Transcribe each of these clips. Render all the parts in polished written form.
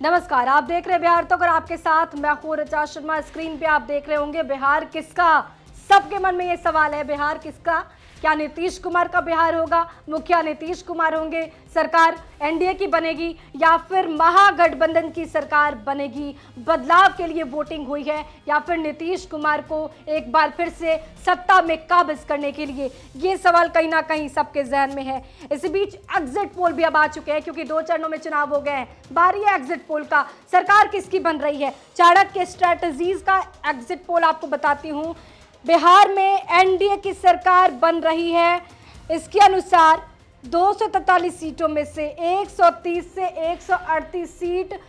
नमस्कार, आप देख रहे हैं बिहार तक और आपके साथ मैं हूं ऋचा शर्मा। स्क्रीन पे आप देख रहे होंगे बिहार किसका। सबके मन में ये सवाल है, बिहार किसका? क्या नीतीश कुमार का बिहार होगा? मुखिया नीतीश कुमार होंगे? सरकार एनडीए की बनेगी या फिर महागठबंधन की सरकार बनेगी? बदलाव के लिए वोटिंग हुई है या फिर नीतीश कुमार को एक बार फिर से सत्ता में काबिज करने के लिए? ये सवाल कहीं ना कहीं सबके जहन में है। इसी बीच एग्जिट पोल भी अब आ चुके हैं क्योंकि 2 चरणों में चुनाव हो गए हैं। बारी है एग्जिट पोल का। सरकार किसकी बन रही है? चाणक्य स्ट्रेटजीज का एग्जिट पोल आपको बताती हूं। बिहार में एनडीए की सरकार बन रही है। इसके अनुसार 243 सीटों में से 130 से 138 सीट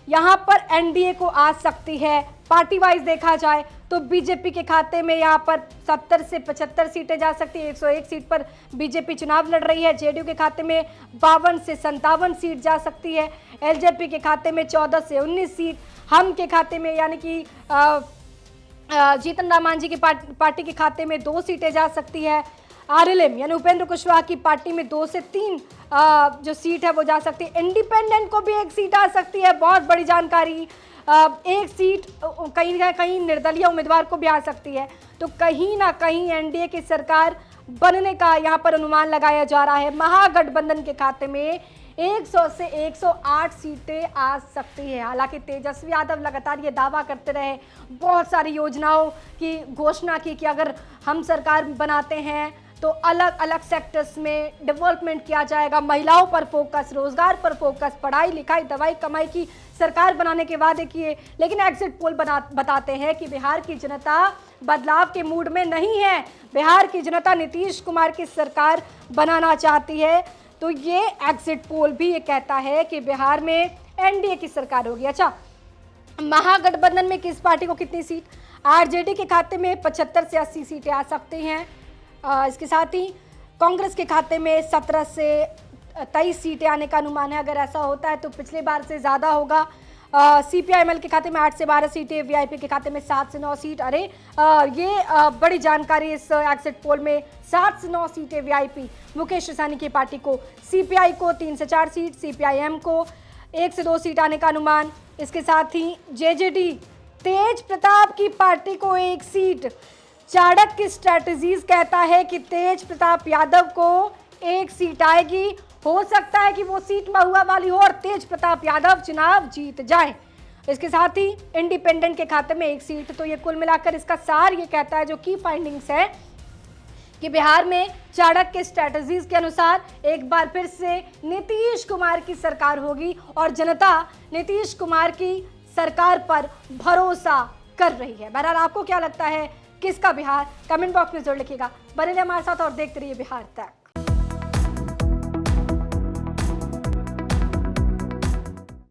यहां पर एनडीए को आ सकती है। पार्टी वाइज देखा जाए तो बीजेपी के खाते में यहां पर 70 से 75 सीटें जा सकती है। 101 सीट पर बीजेपी चुनाव लड़ रही है। जेडीयू के खाते में 52 से 57 सीट जा सकती है। एलजेपी के खाते में 14 से 19 सीट। हम के खाते में यानी कि जीतन राम मांझी की पार्टी के खाते में 2 सीटें जा सकती है। आरएलएम यानी उपेंद्र कुशवाहा की पार्टी में 2 से 3 जो सीट है वो जा सकती है। इंडिपेंडेंट को भी 1 सीट आ सकती है। बहुत बड़ी जानकारी। 1 सीट कहीं ना कहीं निर्दलीय उम्मीदवार को भी आ सकती है। तो कहीं ना कहीं एनडीए की सरकार बनने का यहाँ पर अनुमान लगाया जा रहा है। महागठबंधन के खाते में 100 से 108 सीटें आ सकती है। हालांकि तेजस्वी यादव लगातार ये दावा करते रहे, बहुत सारी योजनाओं की घोषणा की कि अगर हम सरकार बनाते हैं तो अलग अलग सेक्टर्स में डेवलपमेंट किया जाएगा, महिलाओं पर फोकस, रोजगार पर फोकस, पढ़ाई लिखाई दवाई कमाई की सरकार बनाने के वादे किए। लेकिन एग्जिट पोल बताते हैं कि बिहार की जनता बदलाव के मूड में नहीं है। बिहार की जनता नीतीश कुमार की सरकार बनाना चाहती है। तो ये एग्जिट पोल भी ये कहता है कि बिहार में एनडीए की सरकार होगी। अच्छा, महागठबंधन में किस पार्टी को कितनी सीट? आरजेडी के खाते में 75 से 80 सीटें आ सकती हैं। इसके साथ ही कांग्रेस के खाते में 17 से 23 सीटें आने का अनुमान है। अगर ऐसा होता है तो पिछले बार से ज़्यादा होगा। सीपीआईएमएल के खाते में 8 से 12 सीटें, वीआईपी के खाते में 7 से 9 सीट। अरे ये बड़ी जानकारी इस एग्जिट पोल में। 7 से 9 सीटें वीआईपी मुकेश सहनी की पार्टी को, सीपीआई को 3 से 4 सीट, सीपीआईएम को 1 से 2 सीट आने का अनुमान। इसके साथ ही जेजेडी तेज प्रताप की पार्टी को 1 सीट। चाणक्य स्ट्रेटजीज कहता है कि तेज प्रताप यादव को 1 सीट आएगी। हो सकता है कि वो सीट महुआ वाली हो और तेज प्रताप यादव चुनाव जीत जाए। इसके साथ ही इंडिपेंडेंट के खाते में 1 सीट। तो ये कुल मिलाकर इसका सार ये कहता है, जो की फाइंडिंग्स है, कि बिहार में चाणक्य स्ट्रेटजीज के अनुसार एक बार फिर से नीतीश कुमार की सरकार होगी और जनता नीतीश कुमार की सरकार पर भरोसा कर रही है। बहरहाल आपको क्या लगता है, किसका बिहार? कमेंट बॉक्स में जरूर लिखिएगा। बने रहिए हमारे साथ और देखते रहिए बिहार तक।